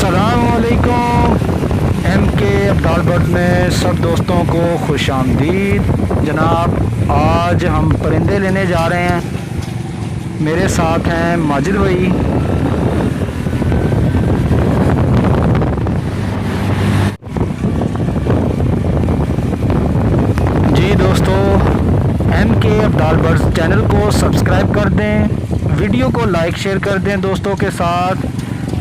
अस्सलामुअलैकुम। एम के अब्दाल बर्ड में सब दोस्तों को खुश आमदीद। जनाब, आज हम परिंदे लेने जा रहे हैं। मेरे साथ हैं माजिद भाई, जी दोस्तों, एम के अब्दाल बर्ड चैनल को सब्सक्राइब कर दें, वीडियो को लाइक शेयर कर दें दोस्तों के साथ,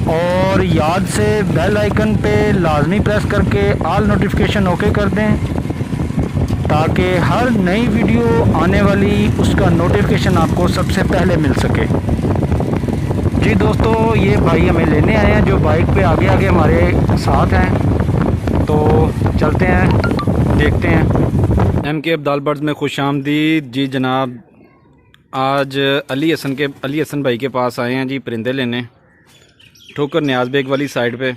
और याद से बेल आइकन पे लाजमी प्रेस करके ऑल नोटिफिकेशन ओके कर दें ताकि हर नई वीडियो आने वाली उसका नोटिफिकेशन आपको सबसे पहले मिल सके। जी दोस्तों, ये भाई हमें लेने आए हैं जो बाइक पे आगे आगे हमारे साथ हैं, तो चलते हैं, देखते हैं। एम के अब्दाल बर्ड में खुश आमदीद। जी जनाब, आज अली हसन भाई के पास आए हैं जी परिंदे लेने, ठोकर न्याज बेग वाली साइड पे।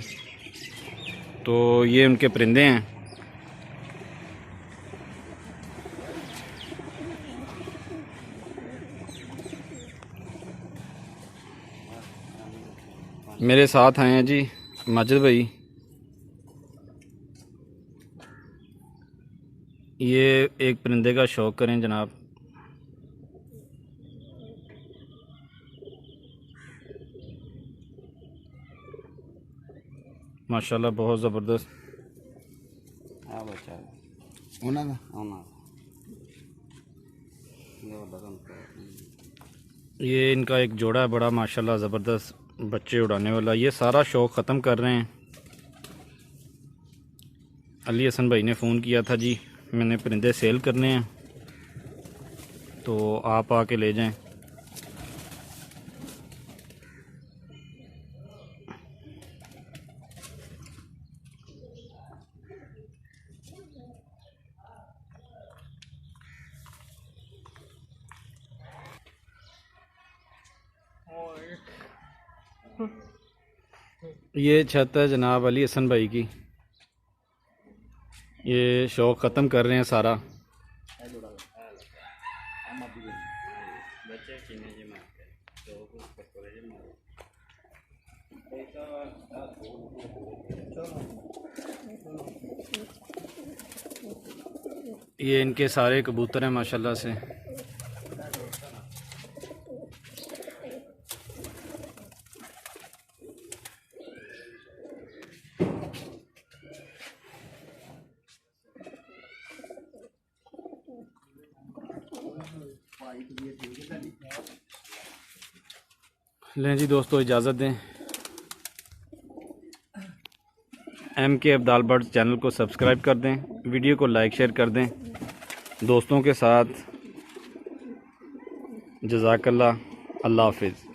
तो ये उनके परिंदे हैं। मेरे साथ आए हैं जी माजिद भाई। ये एक परिंदे का शौक़ करें जनाब। माशाल्लाह बहुत ज़बरदस्त। ये इनका एक जोड़ा है बड़ा माशाल्लाह ज़बरदस्त बच्चे उड़ाने वाला। ये सारा शौक़ ख़त्म कर रहे हैं। अली हसन भाई ने फ़ोन किया था जी, मैंने परिंदे सेल करने हैं, तो आप आके ले जाएं। ये छत है जनाब अली हसन भाई की। ये शौक़ ख़त्म कर रहे हैं सारा। ये इनके सारे कबूतर हैं माशाल्लाह से। लें जी दोस्तों, इजाज़त दें। एम के अब्दाल बर्ड चैनल को सब्सक्राइब कर दें, वीडियो को लाइक शेयर कर दें दोस्तों के साथ। जज़ाकल्लाह, अल्लाह हाफ़िज़।